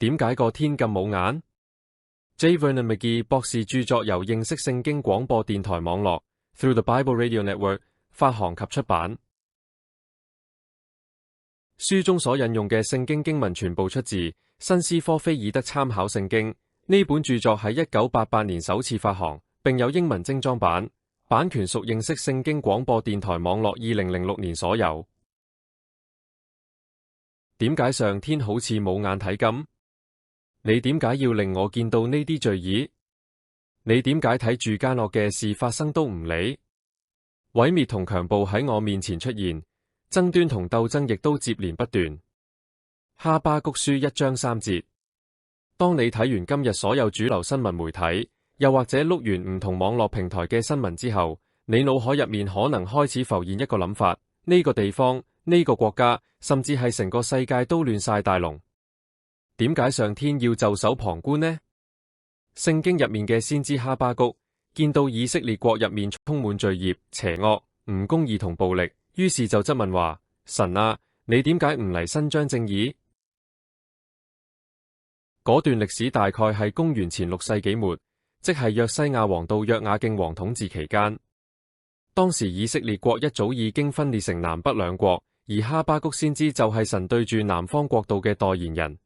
點解個天咁冇眼？ J. Vernon McGee 博士著作由認識聖經廣播電台網絡 Through the Bible Radio Network 發行及出版。書中所引用嘅聖經經文全部出自新斯科菲爾德參考聖經。呢本著作喺1988年首次發行，並有英文精裝版，版權屬認識聖經廣播電台網絡2006年所有。點解上天好似冇眼睇咁？你點解要令我見到呢啲罪孽？你點解睇住奸惡嘅事發生都唔理？毀滅同強暴喺我面前出現，爭端同鬥爭亦都接連不斷。哈巴谷書1章3節。當你睇完今日所有主流新聞媒體，又或者碌完唔同網絡平台嘅新聞之後，你腦海入面可能開始浮現一個諗法：呢個地方、呢個國家，甚至係成個世界都亂晒大龍。點解上天要袖手旁觀呢？聖經入面嘅先知哈巴谷見到以色列國入面充滿罪孽、邪惡、唔公義同暴力，於是就質問話：神啊，你點解唔嚟伸張正義？嗰段歷史大概係公元前6世紀末，即係約西亞王到約雅敬王統治期間。當時以色列國一早已經分裂成南北兩國，而哈巴谷先知就係神對住南方國度嘅代言人。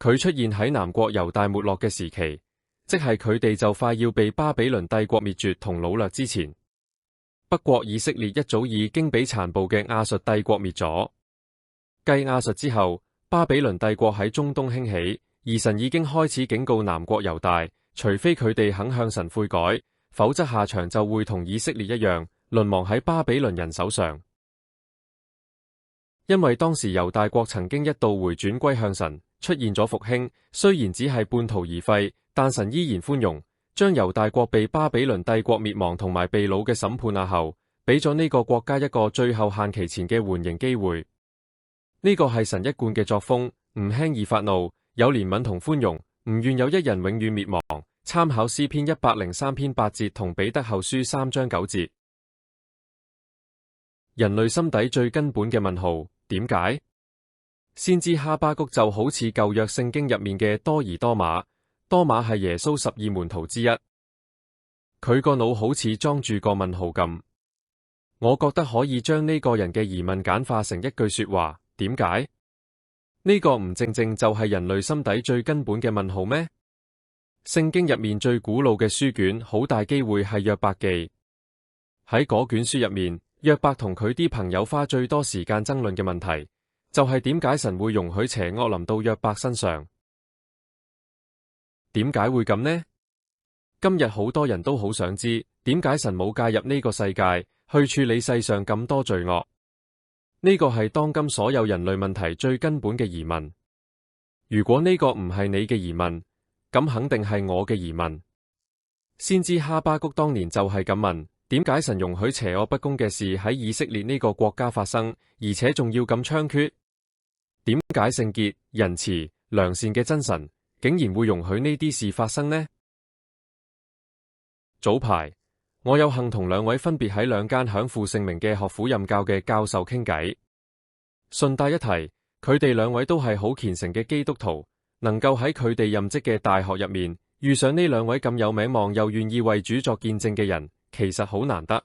佢出現喺南國猶大沒落嘅時期，即係佢哋就快要被巴比倫帝國滅絕同擄掠之前。不過以色列一早已經俾殘暴嘅亞述帝國滅咗。繼亞述之後，巴比倫帝國喺中東興起，而神已經開始警告南國猶大，除非佢哋肯向神悔改，否則下場就會同以色列一樣，淪亡喺巴比倫人手上。因為當時猶大國曾經一度回轉歸向神，出現咗復興，雖然只係半途而廢，但神依然寬容，將猶大國被巴比倫帝國滅亡同埋被擄嘅審判後，俾咗呢個國家一個最後限期前嘅緩刑機會。呢個係神一貫嘅作風，唔輕易發怒，有憐憫同寬容，唔願有一人永遠滅亡。參考詩篇103篇8節同彼得後書3章9節。人類心底最根本嘅問號，點解？先知哈巴谷就好似舊約聖經入面嘅多爾多馬，多馬係耶穌12門徒之一。佢個腦好似裝住個問號咁。我覺得可以將呢個人嘅疑問簡化成一句說話：點解？呢個唔正正就係人類心底最根本嘅問號咩？聖經入面最古老嘅書卷，好大機會係約伯記。喺嗰卷書入面，約伯同佢啲朋友花最多時間爭論嘅問題，就係點解神會容許邪惡臨到約伯身上？點解會咁呢？今日好多人都好想知，點解神冇介入呢個世界，去處理世上咁多罪惡？呢個係當今所有人類問題最根本嘅疑問。如果呢個唔係你嘅疑問，咁肯定係我嘅疑問。先知哈巴谷當年就係咁問：點解神容許邪惡不公嘅事喺以色列呢個國家發生，而且仲要咁猖獗？點解聖潔、仁慈、良善嘅真神竟然會容許呢啲事發生呢？早排我有幸同兩位分別喺兩間享負盛名嘅學府任教嘅教授傾偈。順帶一提，佢哋兩位都係好虔誠嘅基督徒，能夠喺佢哋任職嘅大學入面遇上呢兩位咁有名望又願意為主作見證嘅人，其實好難得。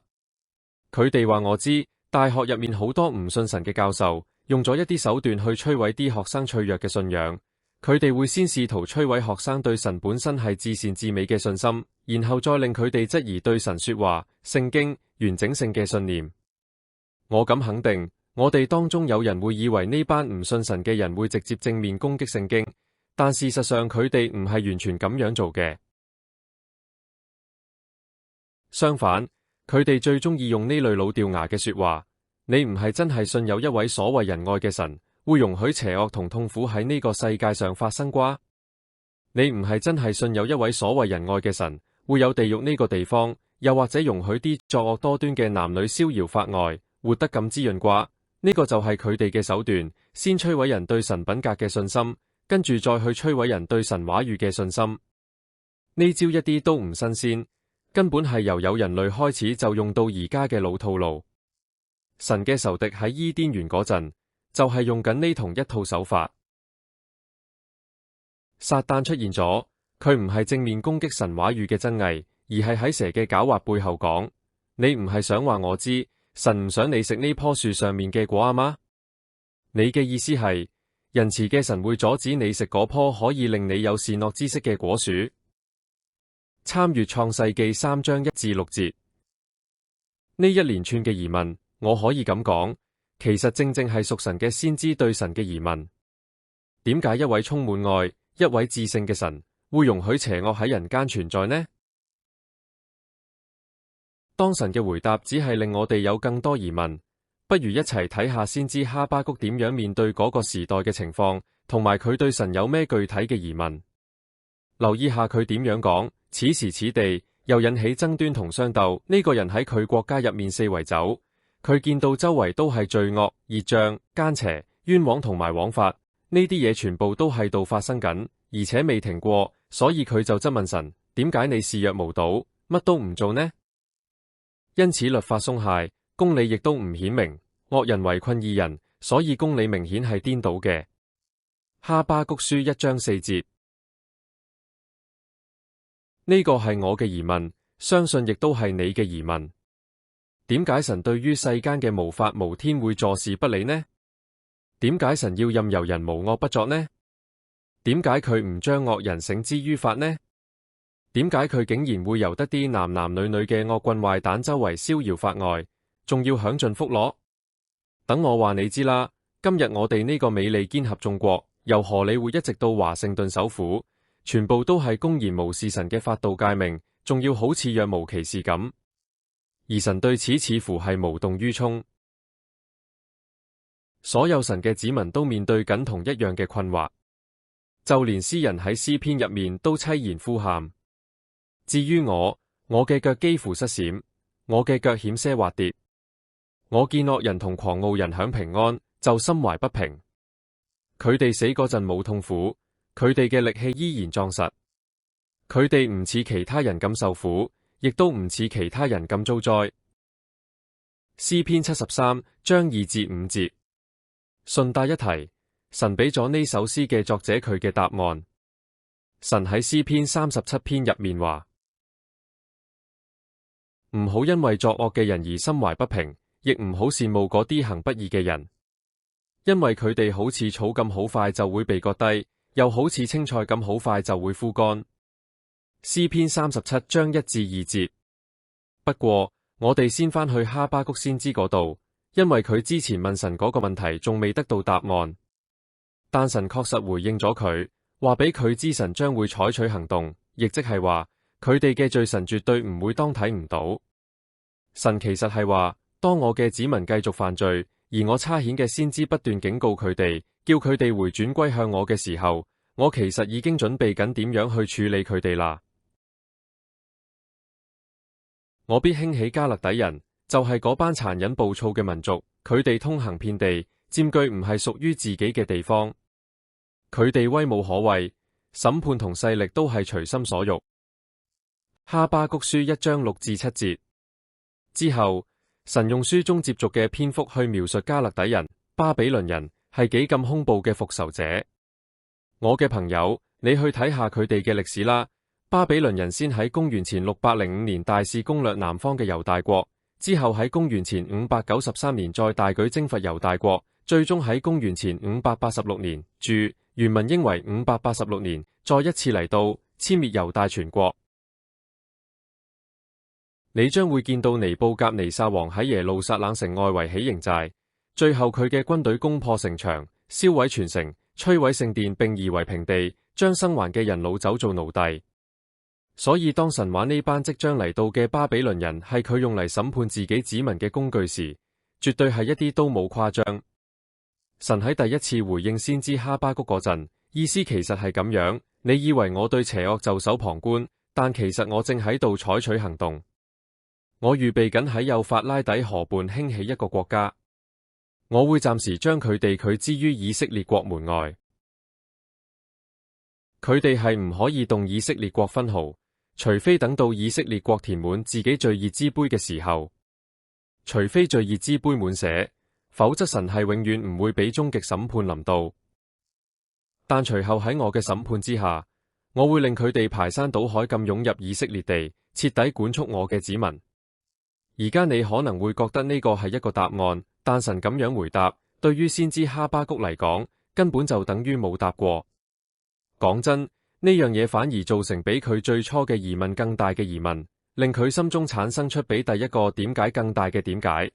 佢哋話我知，大學入面好多唔信神嘅教授，用咗一啲手段去摧毀啲學生脆弱嘅信仰。佢哋會先試圖摧毀學生對神本身係至善至美嘅信心，然後再令佢哋質疑對神說話、聖經、完整性嘅信念。我敢肯定，我哋當中有人會以為呢班唔信神嘅人會直接正面攻擊聖經，但事實上佢哋唔係完全咁樣做嘅。相反，佢哋最中意用呢類老掉牙嘅說話：你唔係真係信有一位所謂仁愛嘅神，會容許邪惡同痛苦喺呢個世界上發生啩？你唔係真係信有一位所謂仁愛嘅神，會有地獄呢個地方，又或者容許啲作惡多端嘅男女逍遙法外，活得咁滋潤啩？呢個就係佢哋嘅手段，先摧毀人對神品格嘅信心，跟住再去摧毀人對神話語嘅信心。呢招一啲都唔新鮮，根本係由有人類開始就用到而家嘅老套路。神嘅仇敵喺伊甸園嗰陣，就係用緊呢同一套手法。撒旦出現咗，佢唔係正面攻擊神話語嘅真偽，而係喺蛇嘅狡猾背後講：你唔係想話我知，神唔想你食呢棵樹上面嘅果啊嗎？你嘅意思係，仁慈嘅神會阻止你食嗰棵可以令你有善惡知識嘅果樹？參閱創世記3章1至6節。呢一連串嘅疑問，我可以咁講，其實正正係屬神嘅先知對神嘅疑問。點解一位充滿愛、一位至聖嘅神會容許邪惡喺人間存在呢？當神嘅回答只係令我哋有更多疑問，不如一齊睇下先知哈巴谷點樣面對嗰個時代嘅情況，同埋佢對神有咩具體嘅疑問。留意下佢點樣講，此時此地又引起爭端同相鬥。呢個人喺佢國家入面四圍走，佢見到周圍都係罪惡、熱脹、奸邪、冤枉同埋枉法，呢啲嘢全部都喺度發生緊，而且未停過，所以佢就質問神：點解你視若無睹，乜都唔做呢？因此律法鬆懈，公理亦都唔顯明，惡人圍困義人，所以公理明顯係顛倒嘅。哈巴谷書1章4節。呢個係我嘅疑問，相信亦都係你嘅疑問。點解神對於世間嘅無法無天會坐視不理呢？點解神要任由人無惡不作呢？點解佢唔將惡人繩之於法呢？點解佢竟然會由得啲男男女女嘅惡棍壞蛋周圍逍遙法外，仲要享盡福樂？等我話你知啦，今日我哋呢個美利堅合眾國，由荷里活一直到華盛頓首府，全部都係公然無視神嘅法度誡命，仲要好似若無其事咁。而神對此似乎係無動於衷。所有神嘅子民都面對緊同一樣嘅困惑，就連詩人喺詩篇入面都凄然呼喊。至於我嘅腳幾乎失閃，我嘅腳險些滑跌。我見惡人同狂傲人享平安，就心懷不平。佢哋死嗰陣冇痛苦，佢哋嘅力氣依然壯實。佢哋唔似其他人咁受苦，亦都唔似其他人咁遭災。詩篇73章2至5節。順帶一提，神俾咗呢首詩嘅作者佢嘅答案。神喺詩篇37篇入面話：唔好因為作惡嘅人而心懷不平，亦唔好羨慕嗰啲行不義嘅人，因為佢哋好似草咁好快就會被割低，又好似青菜咁好快就會枯乾。詩篇37章1至2節。不過我哋先返去哈巴谷先知嗰度，因為佢之前問神嗰個問題仲未得到答案，但神確實回應咗佢，話俾佢知神將會採取行動，亦即係話佢哋嘅罪神絕對唔會當睇唔到。神其實係話，當我嘅子民繼續犯罪，而我差遣嘅先知不斷警告佢哋，叫佢哋回轉歸向我嘅時候，我其實已經準備緊點樣去處理佢哋啦。我必興起迦勒底人，就係嗰班殘忍暴躁嘅民族，佢哋通行遍地，佔據唔係屬於自己嘅地方。佢哋威武可畏，審判同勢力都係隨心所欲。哈巴谷書1章6至7節。之後，神用書中接續嘅篇幅去描述迦勒底人、巴比倫人係幾咁恐怖嘅復仇者。我嘅朋友，你去睇下佢哋嘅歷史啦。巴比倫人先喺公元前605年大肆攻略南方嘅猶大國，之後喺公元前593年再大舉征服猶大國，最終喺公元前586年原文應為586年，再一次嚟到殲滅猶大全國。你將會見到尼布甲尼撒王喺耶路撒冷城外圍起營寨，最後佢嘅軍隊攻破城牆，燒毀全城，摧毀聖殿，並夷為平地，將生還嘅人擄走做奴隸。所以當神話呢班即將嚟到嘅巴比倫人係佢用嚟審判自己子民嘅工具時，絕對係一啲都冇誇張。神喺第一次回應先知哈巴谷嗰陣，意思其實係咁樣：你以為我對邪惡袖手旁觀，但其實我正喺度採取行動。我預備緊喺幼發拉底河畔興起一個國家，我會暫時將佢哋拒之於以色列國門外。佢哋係唔可以動以色列國分毫，除非等到以色列國填滿自己罪孽之杯嘅時候，除非罪孽之杯滿瀉，否則神係永遠唔會俾終極審判臨到。但隨後喺我嘅審判之下，我會令佢哋排山倒海咁湧入以色列地，徹底管束我嘅子民。而家你可能會覺得呢個係一個答案，但神咁樣回答，對於先知哈巴谷嚟講，根本就等於冇答過。講真，呢樣嘢反而造成比佢最初嘅疑問更大嘅疑問，令佢心中產生出比第一個點解更大嘅點解。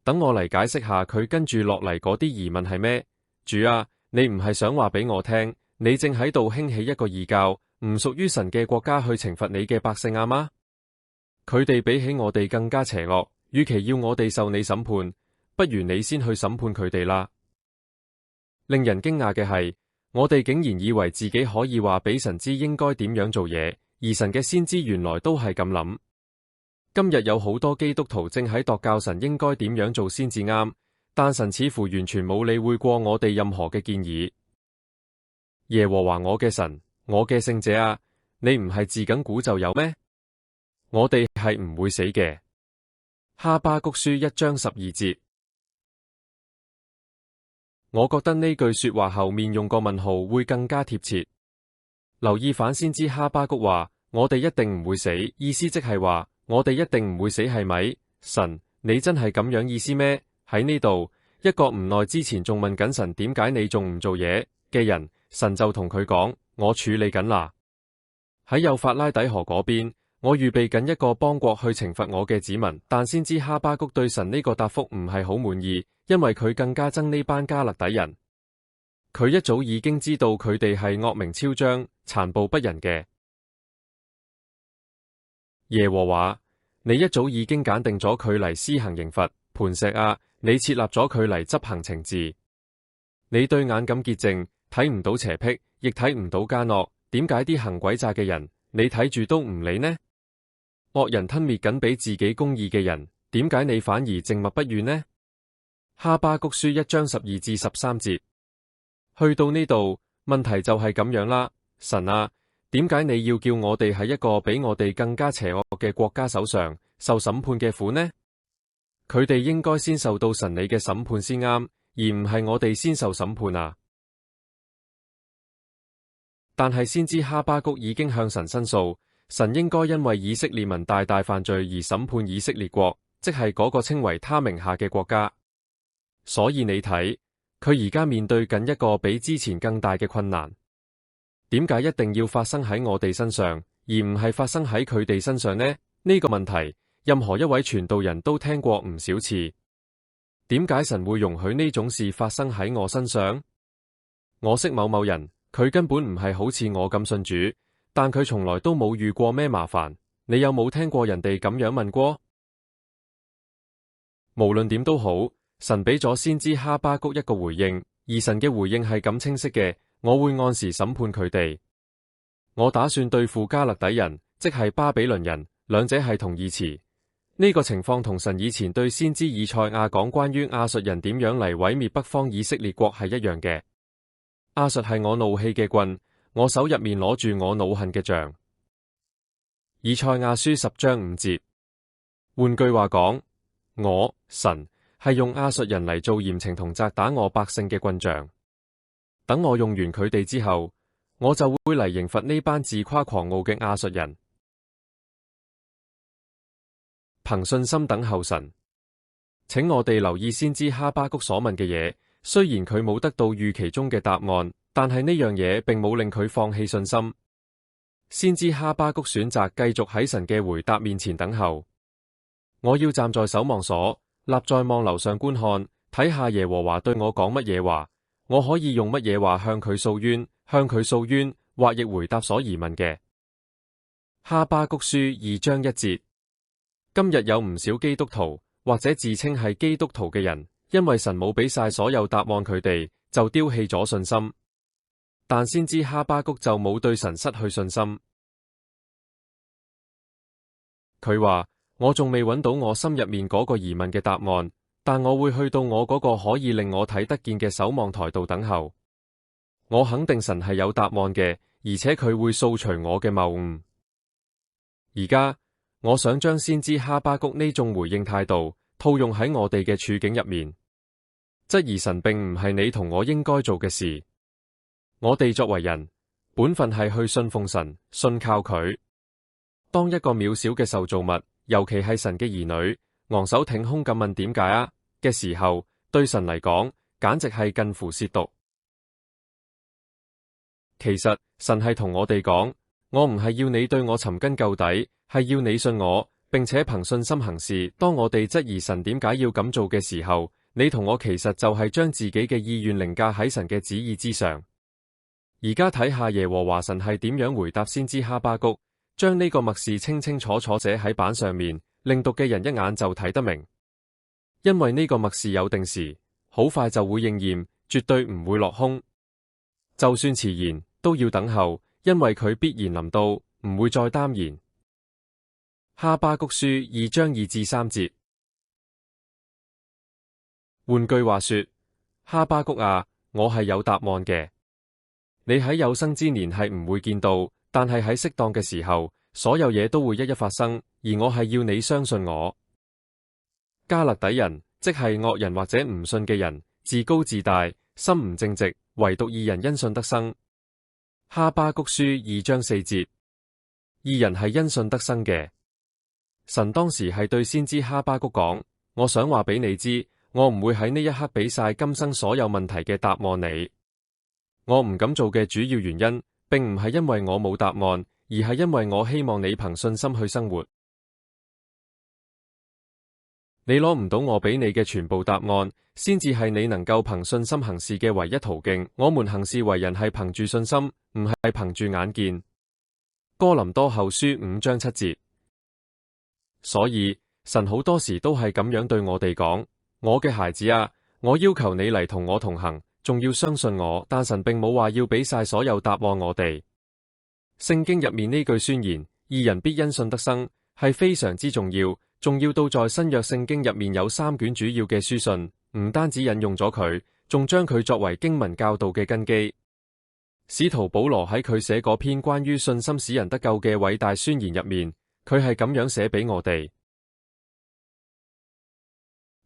等我嚟解釋下佢跟住落嚟嗰啲疑問係咩？主啊，你唔係想話俾我聽，你正喺度興起一個異教，唔屬於神嘅國家去懲罰你嘅百姓啊嗎？佢哋比起我哋更加邪惡，與其要我哋受你審判，不如你先去審判佢哋啦。令人驚訝嘅係，我哋竟然以為自己可以話俾神知應該點樣做嘢，而神嘅先知原來都係咁諗。今日有好多基督徒正喺度教神應該點樣做先至啱，但神似乎完全冇理會過我哋任何嘅建議。耶和華我嘅神，我嘅聖者啊，你唔係自緊古就有咩？我哋係唔會死嘅。哈巴谷書1章12節。我覺得呢句說話後面用個問號會更加貼切。留意反先知哈巴谷話，我哋一定唔會死，意思即係話，我哋一定唔會死係咪？神，你真係咁樣意思咩？喺呢度，一個唔耐之前仲問緊神點解你仲唔做嘢嘅人，神就同佢講，我處理緊啦。喺幼發拉底河嗰邊，我預備緊一個邦國去懲罰我嘅子民，但先知哈巴谷對神呢個答覆唔係好滿意，因為佢更加憎呢班加勒底人。佢一早已經知道佢哋係惡名昭彰、殘暴不仁嘅。耶和華，你一早已經揀定咗佢嚟施行刑罰，磐石啊，你設立咗佢嚟執行懲治。你對眼咁潔淨，睇唔到邪僻，亦睇唔到奸惡，點解啲行詭詐嘅人，你睇住都唔理呢？惡人吞滅緊俾自己公義嘅人，點解你反而靜默不語呢？哈巴谷書1章12至13節。去到呢度，問題就係咁樣啦。神啊，點解你要叫我哋喺一個比我哋更加邪惡嘅國家手上受審判嘅苦呢？佢哋應該先受到神你嘅審判先啱，而唔係我哋先受審判啊。但係先知哈巴谷已經向神申訴，神應該因為以色列民大大犯罪而審判以色列國，即係嗰個稱為他名下嘅國家。所以你睇，佢而家面對緊一個比之前更大嘅困難。點解一定要發生喺我哋身上，而唔係發生喺佢哋身上呢？呢個問題，任何一位傳道人都聽過唔少次。點解神會容許呢種事發生喺我身上？我識某某人，佢根本唔係好似我咁信主，但佢從來都冇遇過咩麻煩。你有冇聽過人哋咁樣問過？無論點都好，神俾咗先知哈巴谷一個回應，而神嘅回應係咁清晰嘅。我會按時審判佢哋。我打算對付加勒底人，即係巴比倫人，兩者係同義詞。呢個情況同神以前對先知以賽亞講關於亞述人點樣嚟毀滅北方以色列國係一樣嘅。亞述係我怒氣嘅棍，我手入面攞住我惱恨嘅杖。以賽亞書10章5節。換句話講，我神係用亞述人嚟做嚴懲同責打我百姓嘅棍杖。等我用完佢哋之後，我就會嚟刑罰呢班自誇狂傲嘅亞述人。憑信心等候神。請我哋留意先知哈巴谷所問嘅嘢，雖然佢冇得到預期中嘅答案，但係呢樣嘢並冇令佢放棄信心。先知哈巴谷選擇繼續喺神嘅回答面前等候。我要站在守望所，立在望樓上觀看，睇下耶和華對我講乜嘢話。我可以用乜嘢話向佢訴冤，或亦回答所疑問嘅。哈巴谷書2章1節。今日有唔少基督徒或者自稱係基督徒嘅人，因為神冇俾晒所有答案佢哋，就丟棄咗信心。但先知哈巴谷就冇對神失去信心。佢話：我仲未揾到我心入面嗰個疑問嘅答案。但我會去到我嗰個可以令我睇得見嘅守望台度等候。我肯定神係有答案嘅，而且佢會掃除我嘅謬誤。而家我想將先知哈巴谷呢種回應態度套用喺我哋嘅處境入面。質疑神並唔係你同我應該做嘅事。我哋作為人，本分係去信奉神，信靠佢。當一個渺小嘅受造物，尤其係神嘅兒女，昂首挺胸咁問點解啊嘅時候，對神嚟講，簡直係近乎褻瀆。其實神係同我哋講，我唔係要你對我尋根究底，係要你信我，並且憑信心行事。當我哋質疑神點解要咁做嘅時候，你同我其實就係將自己嘅意願凌駕喺神嘅旨意之上。而家睇下耶和華神係點樣回答先知哈巴谷，將呢個默示清清楚楚寫喺板上面，令讀嘅人一眼就睇得明。因為呢個默示有定時，好快就會應驗，絕對唔會落空。就算遲延，都要等候，因為佢必然臨到，唔會再耽延。哈巴谷書2章2至3節。換句話說，哈巴谷啊，我係有答案嘅。你喺有生之年係唔會見到，但係喺適當嘅時候，所有嘢都會一一發生，而我係要你相信我。迦勒底人，即係惡人或者唔信嘅人，自高自大，心唔正直，唯獨義人因信得生。哈巴谷書2章4節。義人係因信得生嘅。神當時係對先知哈巴谷講，我想話俾你知，我唔會喺呢一刻俾晒今生所有問題嘅答案你。我唔敢做嘅主要原因，並唔係因為我冇答案，而係因為我希望你憑信心去生活。你攞唔到我俾你嘅全部答案，先至係你能夠憑信心行事嘅唯一途徑。我們行事為人係憑住信心，唔係憑住眼見。哥林多後書5章7節。所以神好多時都係咁樣對我哋講，我嘅孩子啊，我要求你嚟同我同行，仲要相信我。但神並冇話要俾晒所有答案我哋。聖經入面呢句宣言，義人必因信得生，係非常之重要。重要到在新約聖經入面有3卷主要嘅書信，唔單止引用咗佢，仲將佢作為經文教導嘅根基。使徒保羅喺佢寫嗰篇關於信心使人得救嘅偉大宣言入面，佢係咁樣寫俾我哋：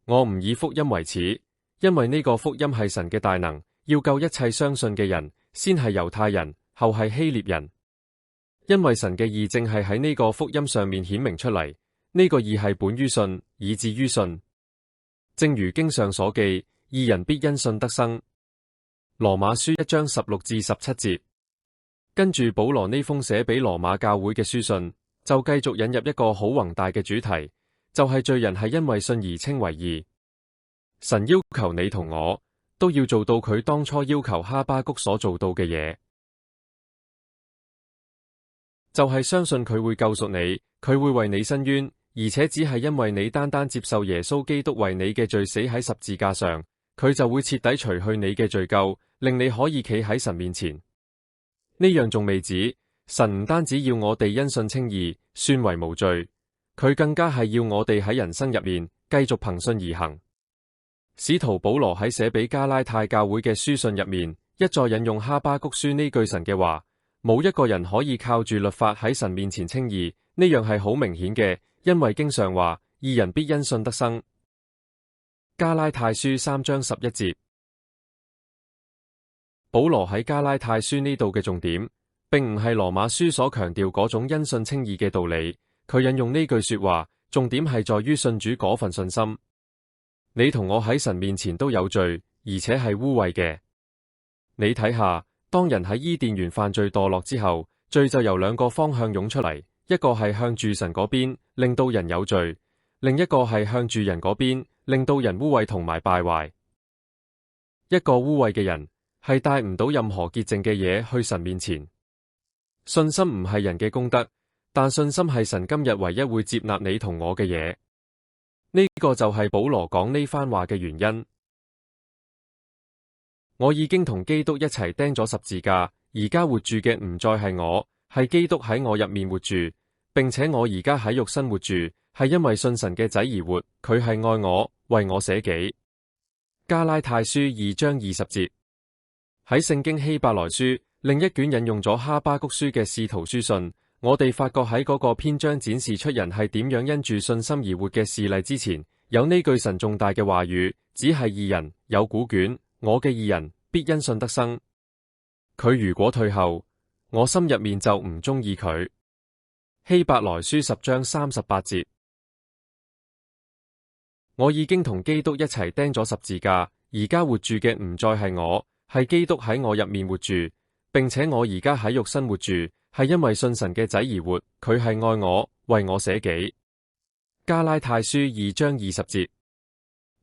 我唔以福音為恥，因為呢個福音係神嘅大能，要救一切相信嘅人，先係猶太人，後係希臘人。因為神嘅義正係喺呢個福音上面顯明出嚟。呢個義係本於信，以至於信。正如經上所記，義人必因信得生。羅馬書1章16至17節。跟住保羅呢封寫俾羅馬教會嘅書信，就繼續引入一個好宏大嘅主題，就係罪人係因為信而稱為義。神要求你同我都要做到佢當初要求哈巴谷所做到嘅嘢，就係相信佢會救贖你，佢會為你伸冤。而且只係因為你單單接受耶穌基督為你嘅罪死喺十字架上，佢就會徹底除去你嘅罪咎，令你可以企喺神面前。呢樣仲未止，神唔單止要我哋因信稱義，算為無罪，佢更加係要我哋喺人生入面繼續憑信而行。使徒保羅喺寫俾加拉太教會嘅書信入面，一再引用哈巴谷書呢句神嘅話，冇一個人可以靠住律法喺神面前稱義，呢樣係好明顯嘅。因為經上話，義人必因信得生。加拉太書3章11節。保羅喺加拉太書呢度嘅重點，並唔係羅馬書所強調嗰種因信稱義嘅道理。佢引用呢句說話，重點係在於信主嗰份信心。你同我喺神面前都有罪，而且係污穢嘅。你睇下，當人喺伊甸園犯罪墮落之後，罪就由2個方向湧出嚟。一個係向住神嗰邊，令到人有罪；另一個係向住人嗰邊，令到人污穢同埋敗壞。一個污穢嘅人係帶唔到任何潔淨嘅嘢去神面前。信心唔係人嘅功德，但信心係神今日唯一會接納你同我嘅嘢。呢個就係保羅講呢番話嘅原因。我已經同基督一齊釘咗十字架，而家活住嘅唔再係我，係基督喺我入面活住，並且我而家喺肉身活住，係因為信神嘅仔而活。佢係愛我，為我捨己。加拉太書2章20節。喺聖經希伯來書另一卷引用咗哈巴谷書嘅使徒書信，我哋發覺喺嗰個篇章展示出人係點樣因住信心而活嘅事例之前，有呢句神重大嘅話語，只係義人有古卷，我嘅義人必因信得生。佢如果退後，我心入面就唔中意佢。希伯來書10章38節。我已經同基督一齊釘咗十字架，而家活住嘅唔再係我，係基督喺我入面活住，並且我而家喺肉身活住，係因為信神嘅仔而活，佢係愛我，為我捨己。加拉太書2章20節。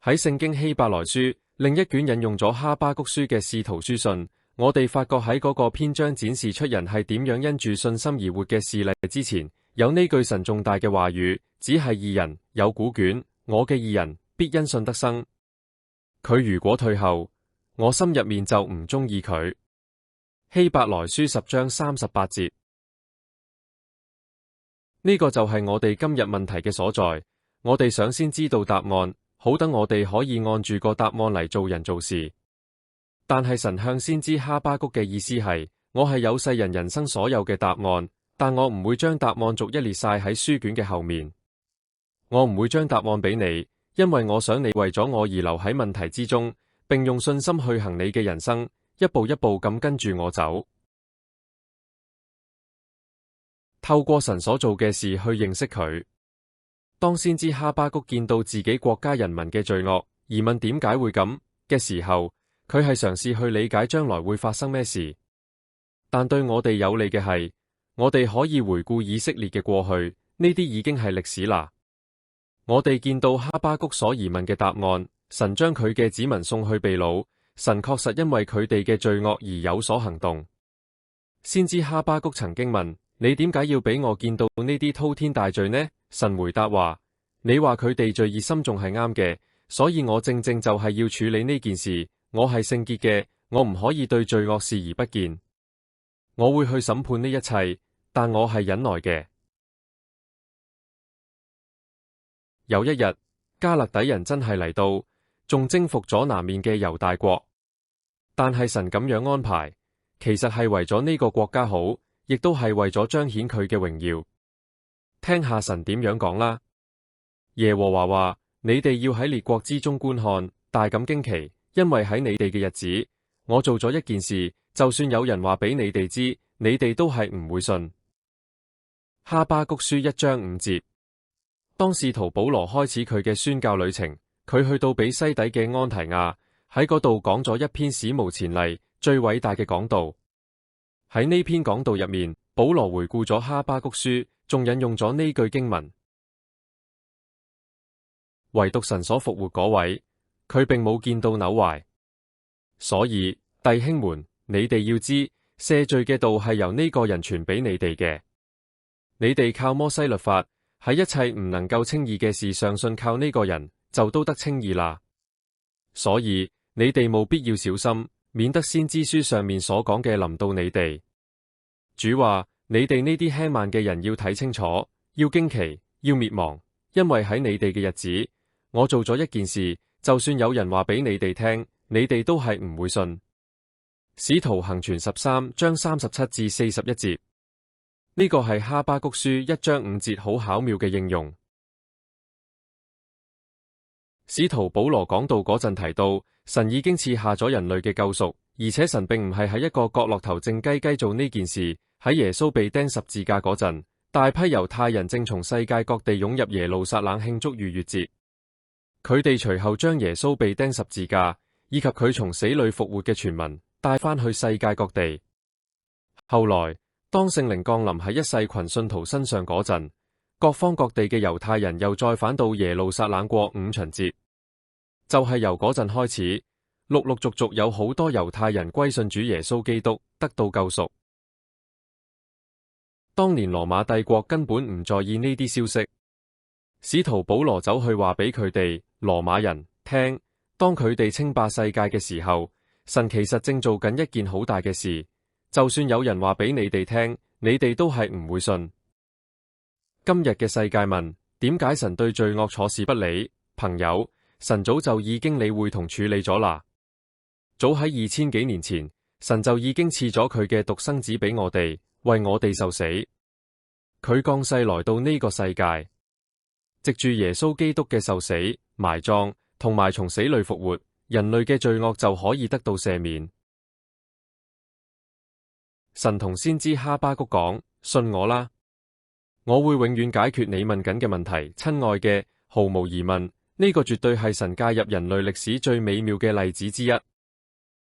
喺聖經希伯來書另一卷引用咗哈巴谷書嘅使徒書信，我哋發覺喺嗰個篇章展示出人係點樣因住信心而活嘅事例之前，有呢句神重大嘅話語，只係義人有古卷，我嘅義人必因信得生。佢如果退後，我心入面就唔中意佢。希伯來書10章38節。呢個就係我哋今日問題嘅所在。我哋想先知道答案，好等我哋可以按住個答案嚟做人做事。但係神向先知哈巴谷嘅意思係，我係有世人人生所有嘅答案，但我唔會將答案逐一列晒喺書卷嘅後面。我唔會將答案俾你，因為我想你為咗我而留喺問題之中，並用信心去行你嘅人生，一步一步咁跟住我走。透過神所做嘅事去認識佢。當先知哈巴谷見到自己國家人民嘅罪惡，而問點解會咁嘅時候，佢係嘗試去理解將來會發生咩事。但對我哋有利嘅係，我哋可以回顧以色列嘅過去，呢啲已經係歷史啦。我哋見到哈巴谷所疑問嘅答案，神將佢嘅子民送去被擄，神確實因為佢哋嘅罪惡而有所行動。先知哈巴谷曾經問：你點解要俾我見到呢啲滔天大罪呢？神回答話：你話佢哋罪孽深重係啱嘅，所以我正正就係要處理呢件事。我係聖潔嘅，我唔可以對罪惡視而不見。我會去審判呢一切，但我係忍耐嘅。有一日，加勒底人真係嚟到，仲征服咗南面嘅猶大國。但係神咁樣安排，其實係為咗呢個國家好，亦都係為咗彰顯佢嘅榮耀。聽下神點樣講啦。耶和華話：你哋要喺列國之中觀看，大感驚奇，因為喺你哋嘅日子，我做咗一件事，就算有人話俾你哋知，你哋都係唔會信。哈巴谷書1章5節。當使徒保羅開始佢嘅宣教旅程，佢去到比西底嘅安提亞，喺嗰度講咗一篇史無前例、最偉大嘅講道。喺呢篇講道入面，保羅回顧咗哈巴谷書，仲引用咗呢句經文：唯獨神所復活嗰位，佢並冇見到朽壞。所以弟兄們，你哋要知，赦罪嘅道係由呢個人傳俾你哋嘅。你哋靠摩西律法，喺一切唔能夠稱義嘅事上信靠呢個人，就都得稱義啦。所以你哋務必要小心，免得先知書上面所講嘅臨到你哋。主話：你哋呢啲輕慢嘅人要睇清楚，要驚奇，要滅亡，因為喺你哋嘅日子，我做咗一件事，就算有人話俾你哋聽，你哋都係唔會信。使徒行傳13章37至41節。呢個係哈巴谷書1章5節好巧妙嘅應用。使徒保羅講道嗰陣提到，神已經賜下咗人類嘅救贖，而且神並唔係喺一個角落頭靜雞雞做呢件事。喺耶穌被釘十字架嗰陣，大批猶太人正從世界各地湧入耶路撒冷慶祝逾越節。佢哋隨後將耶穌被釘十字架以及佢從死裏復活嘅傳聞帶翻去世界各地。後來，當聖靈降臨喺一世群信徒身上嗰陣，各方各地嘅猶太人又再返到耶路撒冷過五旬節。就係由嗰陣開始，陸陸續續有好多猶太人歸信主耶穌基督，得到救贖。當年羅馬帝國根本唔在意呢啲消息，使徒保羅走去話俾佢哋羅馬人聽，當佢哋稱霸世界嘅時候，神其實正做緊一件好大嘅事。就算有人話俾你哋聽，你哋都係唔會信。今日嘅世界問，點解神對罪惡坐視不理？朋友，神早就已經理會同處理咗啦。早喺2000幾年前，神就已經賜咗佢嘅獨生子俾我哋，為我哋受死。佢降世來到呢個世界，藉住耶穌基督嘅受死、埋葬同埋從死裏復活，人類嘅罪惡就可以得到赦免。神同先知哈巴谷講：信我啦，我會永遠解決你問緊嘅問題。親愛嘅，毫無疑問，呢個絕對係神介入人類歷史最美妙嘅例子之一。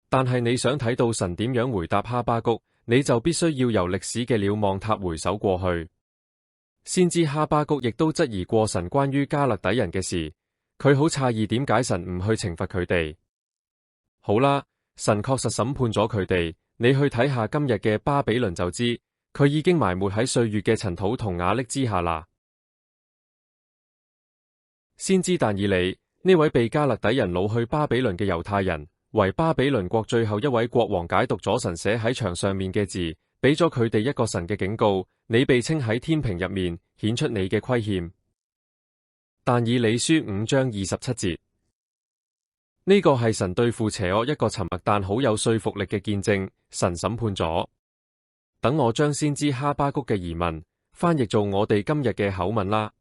但係你想睇到神點樣回答哈巴谷，你就必須要由歷史嘅瞭望塔回首過去。先知哈巴谷亦都質疑過神關於加勒底人嘅事，佢好詫異點解神唔去懲罰佢哋。好啦，神確實審判咗佢哋，你去睇下今日嘅巴比倫就知，佢已經埋沒喺歲月嘅塵土同瓦礫之下啦。先知但以理，呢位被加勒底人擄去巴比倫嘅猶太人，為巴比倫國最後一位國王解讀咗神寫喺牆上面嘅字，俾咗佢哋一個神嘅警告：你被稱喺天平入面，顯出你嘅虧欠。但以理書5章27節，呢個係神對付邪惡一個沉默但好有說服力嘅見證。神審判咗。等我將先知哈巴谷嘅疑問翻譯做我哋今日嘅口吻啦。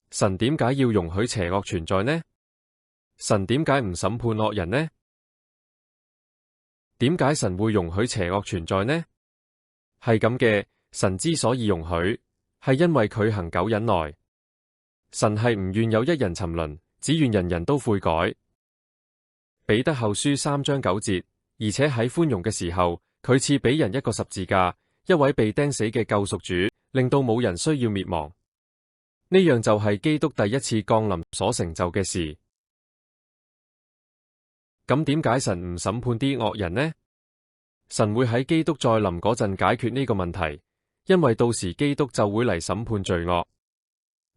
神點解要容許邪惡存在呢？神點解唔審判惡人呢？點解神會容許邪惡存在呢？係咁嘅，神之所以容許，係因為佢恆久忍耐。神係唔願有一人沉淪，只願人人都悔改。彼得後書3章9節，而且喺寬容嘅時候，佢賜俾人一個十字架，一位被釘死嘅救贖主，令到冇人需要滅亡。呢樣就係基督第一次降臨所成就嘅事。咁點解神唔審判啲惡人呢？神會喺基督再臨嗰陣解決呢個問題，因為到時基督就會嚟審判罪惡。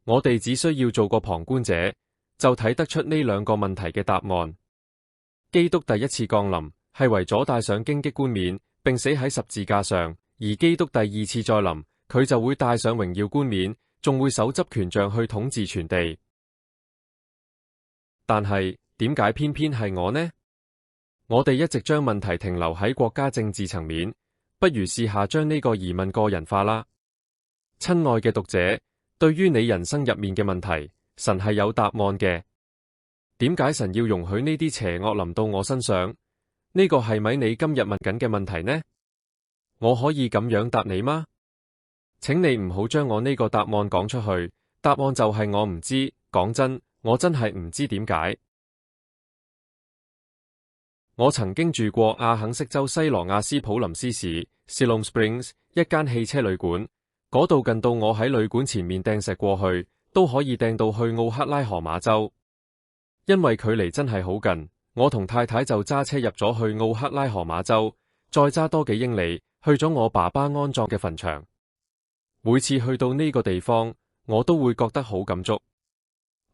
我哋只需要做個旁觀者，就睇得出呢兩個問題嘅答案。基督第一次降臨係為咗戴上荊棘冠冕，並死喺十字架上；而基督第二次再臨，佢就會戴上榮耀冠冕，仲會手執權杖去統治全地。但係點解偏偏係我呢？我哋一直將問題停留喺國家政治層面，不如試下將呢個疑問個人化啦。親愛嘅讀者，對於你人生入面嘅問題，神係有答案嘅。點解神要容許呢啲邪惡臨到我身上？呢個係咪你今日問緊嘅問題呢？我可以咁樣答你嗎？請你唔好將我呢個答案講出去。答案就係我唔知。講真，我真係唔知點解。我曾經住過阿肯色州西羅亞斯普林斯市 Siloam Springs 一間汽車旅館，嗰度近到我喺旅館前面掟石過去，都可以掟到去奧克拉荷馬州。因為距離真係好近，我同太太就揸車入咗去奧克拉荷馬州，再揸多幾英里，去咗我爸爸安葬嘅墳場。每次去到呢個地方，我都會覺得好感觸。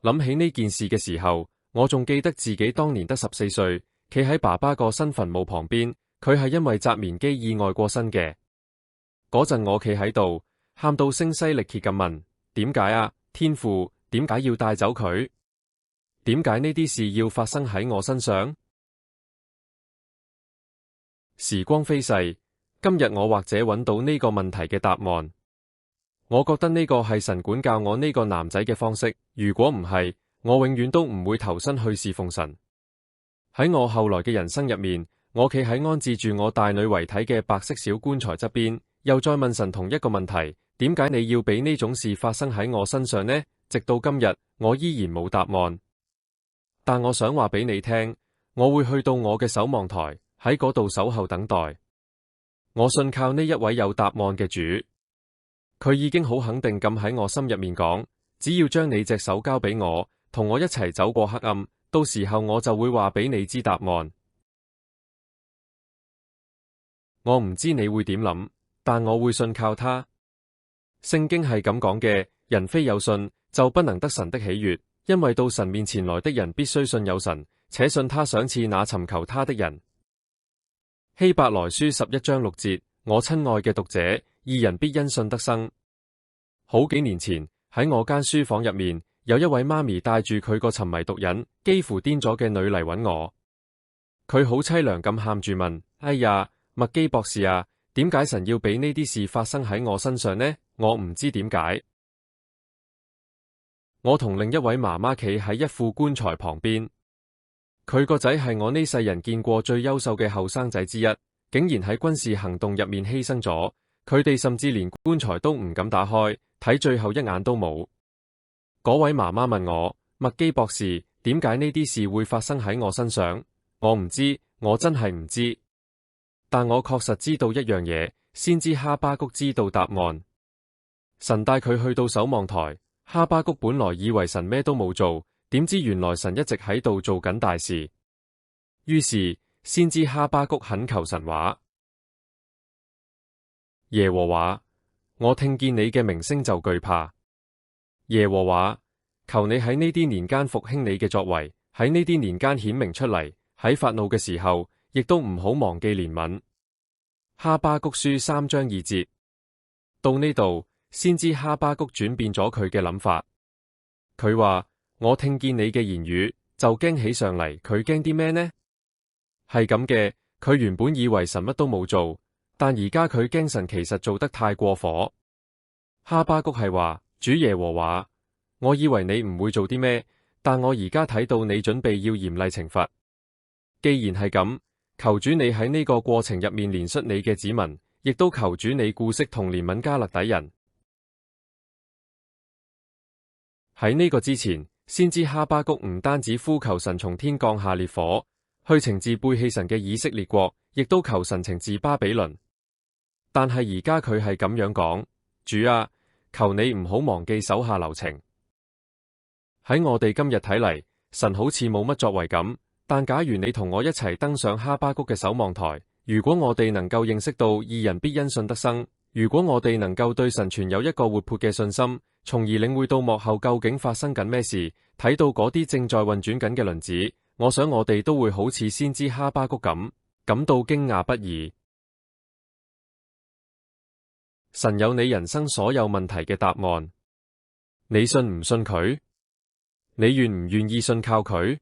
諗起呢件事嘅時候，我仲記得自己當年得14歲。企喺爸爸個新墳墓旁邊，佢係因為紮棉機意外過身嘅。嗰陣我企喺度，喊到聲嘶力竭咁問：點解啊，天父，點解要帶走佢？點解呢啲事要發生喺我身上？時光飛逝，今日我或者揾到呢個問題嘅答案。我覺得呢個係神管教我呢個男仔嘅方式。如果唔係，我永遠都唔會投身去侍奉神。喺我後來嘅人生入面，我企喺安置住我大女遺體嘅白色小棺材側邊，又再問神同一個問題：點解你要俾呢種事發生喺我身上呢？直到今日，我依然冇答案。但我想話俾你聽，我會去到我嘅守望台，喺嗰度守候等待。我信靠呢一位有答案嘅主，佢已經好肯定咁喺我心入面講：只要將你隻手交俾我，同我一齊走過黑暗。到時候我就會話俾你知答案。我唔知你會點諗，但我會信靠他。聖經係咁講嘅：人非有信，就不能得神的喜悅。因為到神面前來的人必須信有神，且信他賞賜那尋求他的人。希伯來書11章6節：我親愛嘅讀者，義人必因信得生。好幾年前喺我間書房入面，有一位媽咪帶住佢個沉迷毒癮、幾乎癲咗嘅女嚟揾我。佢好淒涼咁喊住問：哎呀，麥基博士啊，點解神要俾呢啲事發生喺我身上呢？我唔知點解。我同另一位媽媽企喺一副棺材旁邊。佢個仔係我呢世人見過最優秀嘅後生仔之一，竟然喺軍事行動入面犧牲咗。佢哋甚至連棺材都唔敢打開，睇最後一眼都冇。嗰位媽媽問我，麥基博士，點解呢啲事會發生喺我身上？我唔知，我真係唔知。但我確實知道一樣嘢，先知哈巴谷知道答案。神帶佢去到守望台，哈巴谷本來以為神咩都冇做，點知原來神一直喺度做緊大事。於是先知哈巴谷懇求神話：耶和華，我聽見你嘅名聲就懼怕。耶和華，求你喺呢啲年間復興你嘅作為，喺呢啲年間顯明出嚟，喺發怒嘅時候，亦都唔好忘記憐憫。哈巴谷書3章2節。到呢度，先知哈巴谷轉變咗佢嘅諗法。佢話：我聽見你嘅言語，就驚起上嚟。佢驚啲咩呢？係咁嘅，佢原本以為神乜都冇做，但而家佢驚神其實做得太過火。哈巴谷係話：主耶和華，我以為你唔會做啲咩，但我而家睇到你準備要嚴厲懲罰。既然係咁，求主你喺呢個過程入面憐恤你嘅子民，亦都求主你顧惜同憐憫迦勒底人。喺呢個之前，先知哈巴谷唔單止呼求神從天降下烈火，去懲治背棄神嘅以色列國，亦都求神懲治巴比倫。但係而家佢係咁樣講：主啊，求你唔好忘記手下留情。喺我哋今日睇嚟，神好似冇乜作為咁。但假如你同我一齊登上哈巴谷嘅守望台，如果我哋能夠認識到義人必因信得生，如果我哋能夠對神存有一個活潑嘅信心，從而領會到幕後究竟發生緊咩事，睇到嗰啲正在運轉緊嘅輪子，我想我哋都會好似先知哈巴谷咁，感到驚訝不已。神有你人生所有問題嘅答案，你信唔信佢？你願唔願意信靠佢？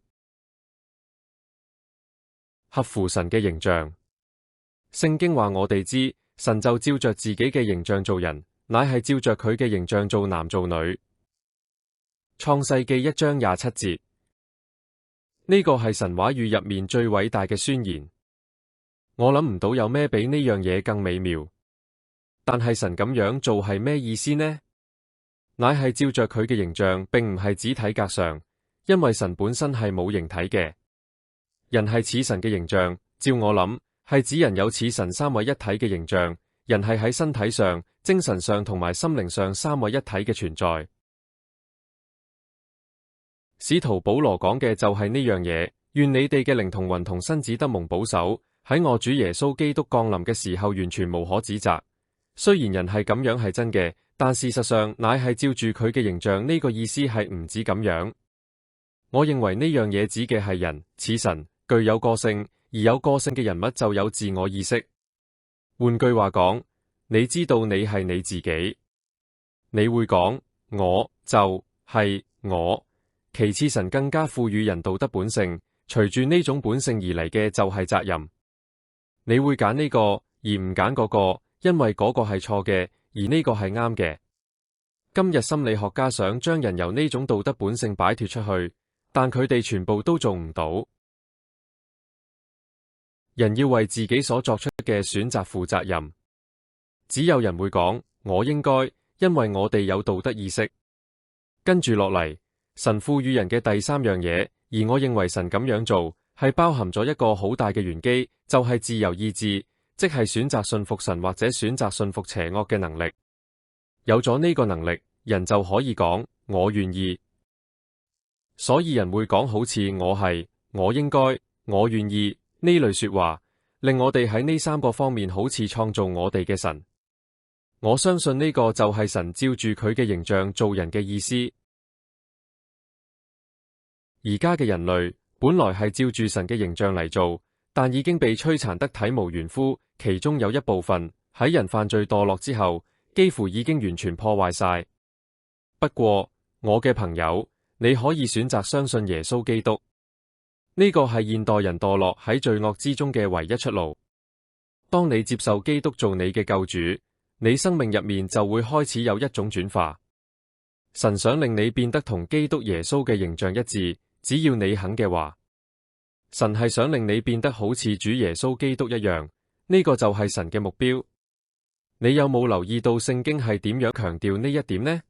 合乎神嘅形象，聖經話我哋知，神就照着自己嘅形象做人，乃係照着佢嘅形象做男做女。創世記1章27節，呢個係神話語入面最偉大嘅宣言。我諗唔到有咩比呢樣嘢更美妙。但係神咁樣做係咩意思呢？乃係照着佢嘅形象，並唔係指體格上，因為神本身係冇形體嘅。人係似神嘅形象，照我諗，係指人有似神三位一體嘅形象。人係喺身體上、精神上同埋心靈上三位一體嘅存在。使徒保羅講嘅就係呢樣嘢，願你哋嘅靈同魂同身子得蒙保守，喺我主耶穌基督降臨嘅時候完全無可指責。雖然人係咁樣係真嘅，但事實上乃係照住佢嘅形象，呢個意思係唔止咁樣。我認為呢樣嘢指嘅係人似神，具有個性，而有個性嘅人物就有自我意識。換句話講，你知道你係你自己，你會講我就係我。其次，神更加賦予人道德本性，隨住呢種本性而嚟嘅就係責任。你會揀呢個而唔揀嗰個，因為嗰個係錯嘅，而呢個係啱嘅。今日心理學家想將人由呢種道德本性擺脫出去，但佢哋全部都做唔到。人要為自己所作出嘅選擇負責任。只有人會講我應該，因為我哋有道德意識。跟住落嚟，神賦予人嘅第三樣嘢，而我認為神咁樣做係包含咗一個好大嘅玄機，就係自由意志，即係選擇信服神或者選擇信服邪惡嘅能力。有咗呢個能力，人就可以講我願意。所以人會講好似我係、我應該、我願意呢類說話，令我哋喺呢三個方面好似創造我哋嘅神。我相信呢個就係神照住佢嘅形象做人嘅意思。而家嘅人類本來係照住神嘅形象嚟做，但已經被摧殘得體無完膚，其中有一部分喺人犯罪墮落之後，幾乎已經完全破壞晒。不過，我嘅朋友，你可以選擇相信耶穌基督。呢個係現代人墮落喺罪惡之中嘅唯一出路。當你接受基督做你嘅救主，你生命入面就會開始有一種轉化。神想令你變得同基督耶穌嘅形象一致，只要你肯嘅話。神係想令你變得好似主耶穌基督一樣，呢個就係神嘅目標。你有冇留意到聖經係點樣強調呢一點呢？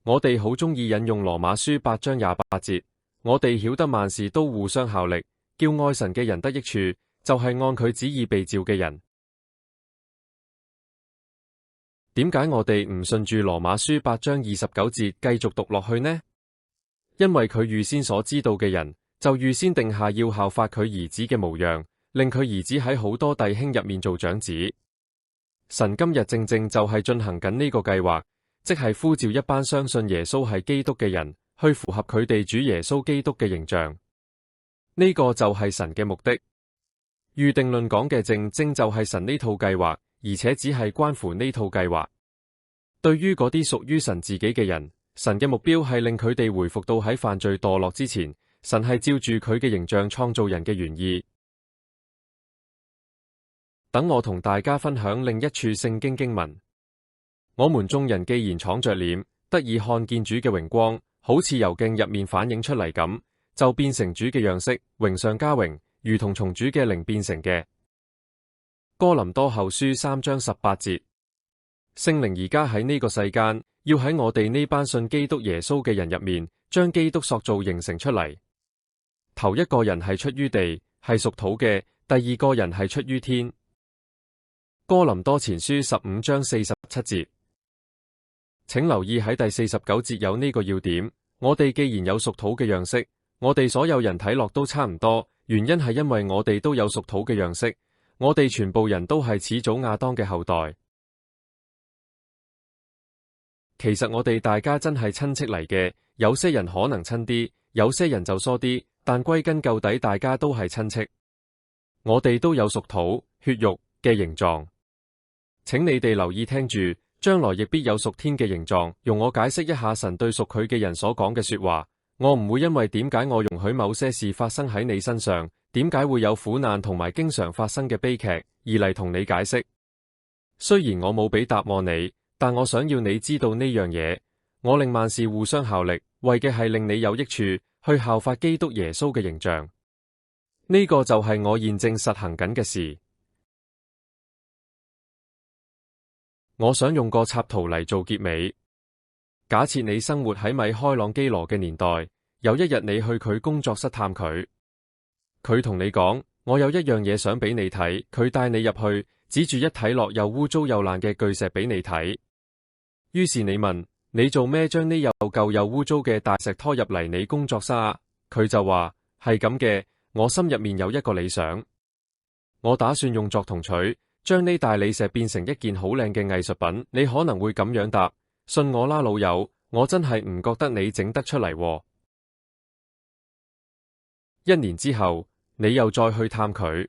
我哋好鍾意引用羅馬書8章28節，我哋曉得萬事都互相效力，叫愛神嘅人得益處，就係按佢旨意被召嘅人。點解我哋唔順住羅馬書8章29節繼續讀落去呢？因為佢預先所知道嘅人，就預先定下要效法佢兒子嘅模樣，令佢兒子喺好多弟兄入面做長子。神今日正正就係進行緊呢個計劃，即係呼召一班相信耶穌係基督嘅人，去符合佢哋主耶穌基督嘅形象。呢個就係神嘅目的。預定論講嘅正正就係神呢套計劃，而且只係關乎呢套計劃。對於嗰啲屬於神自己嘅人，神嘅目標係令佢哋回復到喺犯罪墮落之前，神係照住佢嘅形象創造人嘅原意。等我同大家分享另一處聖經經文。我們眾人既然敞着臉，得以看見主嘅榮光，好似由鏡入面反映出嚟咁，就變成主嘅樣式，榮上加榮，如同從主嘅靈變成嘅。哥林多後書3章18節。聖靈而家喺呢個世間，要喺我哋呢班信基督耶穌嘅人入面，將基督塑造形成出嚟。頭一個人係出於地，係屬土嘅；第二個人係出於天。哥林多前書15章47節。請留意喺第49節有呢個要點。我哋既然有屬土嘅樣式，我哋所有人睇落都差唔多，原因係因為我哋都有屬土嘅樣式，我哋全部人都係始祖亞當嘅後代。其實我哋大家真係親戚嚟嘅，有些人可能親啲，有些人就疏啲，但歸根究底大家都係親戚。我哋都有屬土、血肉嘅形狀。請你哋留意聽住，將來亦必有屬天嘅形狀。容我解釋一下神對屬佢嘅人所講嘅說話。我唔會因為點解我容許某些事發生喺你身上，點解會有苦難同埋經常發生嘅悲劇，而嚟同你解釋。雖然我冇俾答案你，但我想要你知道呢樣嘢，我令萬事互相效力，為嘅係令你有益處，去效法基督耶穌嘅形象。呢個就係我現正實行緊嘅事。我想用個插圖嚟做結尾。假設你生活喺米開朗基羅嘅年代，有一日你去佢工作室探佢，佢同你講：我有一樣嘢想俾你睇。佢帶你入去，指住一睇落又污糟又爛嘅巨石俾你睇。於是你問：你做咩將呢又舊又污糟嘅大石拖入嚟你工作室啊？佢就話：係咁嘅，我心入面有一個理想，我打算用鑿同錘將呢大理石變成一件好靚嘅藝術品。你可能會咁樣答：信我啦，老友，我真係唔覺得你整得出嚟喎。1年之後，你又再去探佢，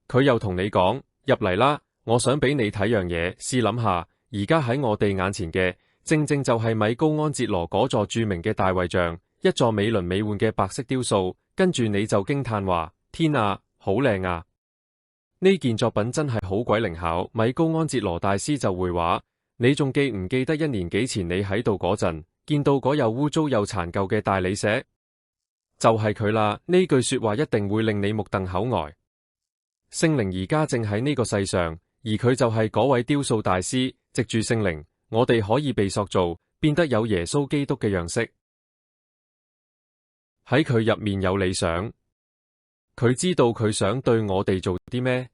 佢又同你講：入嚟啦，我想俾你睇樣嘢。試諗下，而家喺我哋眼前嘅，正正就係米高安哲羅嗰座著名嘅大衛像，一座美輪美奐嘅白色雕塑。跟住你就驚嘆話：天啊，好靚啊！呢件作品真係好鬼靈巧。米高安哲羅大師就會話：你仲記唔記得1年幾前你喺度嗰陣，見到嗰又污糟又殘舊嘅大理石？就係佢啦。呢句說話一定會令你目瞪口呆。聖靈而家正喺呢個世上，而佢就係嗰位雕塑大師。藉住聖靈，我哋可以被塑造，變得有耶穌基督嘅樣式。喺佢入面有理想，佢知道佢想對我哋做啲咩。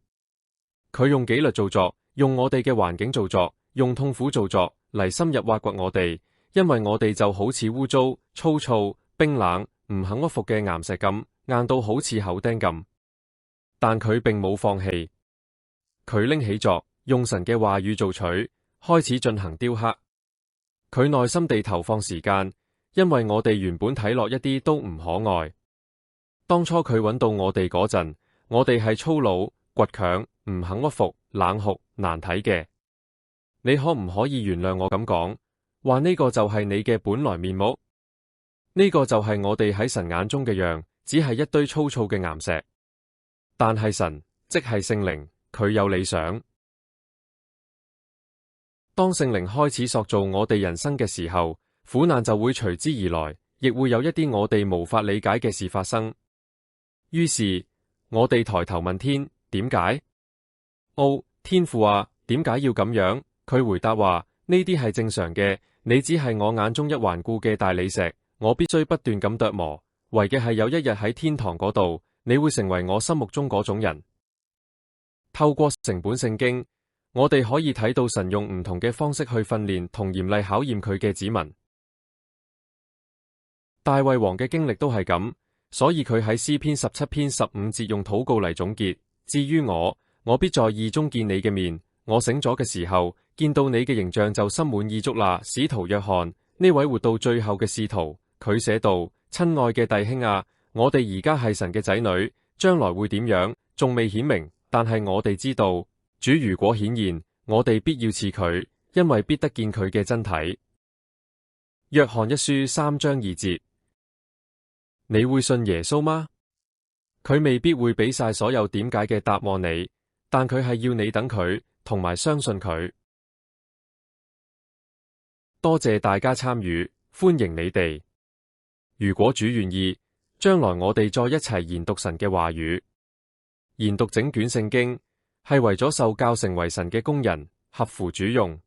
佢用紀律造作，用我哋嘅環境造作，用痛苦造作嚟深入挖掘我哋，因為我哋就好似污糟、粗糙、冰冷、唔肯屈服嘅岩石咁，硬到好似口釘咁。但佢並冇放棄，佢拎起鑿，用神嘅話語做錘，開始進行雕刻。佢耐心地投放時間，因為我哋原本睇落一啲都唔可愛。當初佢揾到我哋嗰陣，我哋係粗魯、倔強、唔肯屈服、冷酷、難睇嘅。你可唔可以原諒我咁講？話呢個就係你嘅本來面目？呢個就係我哋喺神眼中嘅樣，只係一堆粗糙嘅岩石。但係神，即係聖靈，佢有理想。當聖靈開始塑造我哋人生嘅時候，苦難就會隨之而來，亦會有一啲我哋無法理解嘅事發生。於是，我哋抬頭問天，點解？天父啊，點解要咁樣？佢回答話：呢啲係正常嘅，你只係我眼中一頑固嘅大理石，我必須不斷咁琢磨，為嘅係有一日喺天堂嗰度，你會成為我心目中嗰種人。透過成本聖經，我哋可以睇到神用唔同嘅方式去訓練同嚴厲考驗佢嘅子民。大衛王嘅經歷都係咁，所以佢喺詩篇17篇15節用禱告嚟總結：至於我必在義中見你嘅面。我醒咗嘅時候，見到你嘅形象就心滿意足啦。使徒約翰呢位活到最後嘅使徒，佢寫道：親愛嘅弟兄啊，我哋而家係神嘅仔女，將來會點樣，仲未顯明，但係我哋知道，主如果顯現，我哋必要似佢，因為必得見佢嘅真體。約翰一書3章2節。你會信耶穌嗎？佢未必會俾晒所有點解嘅答案你，但佢係要你等佢，同埋相信佢。多謝大家參與，歡迎你哋。如果主願意，將來我哋再一齊研讀神嘅話語，研讀整卷聖經，係為咗受教成為神嘅工人，合乎主用。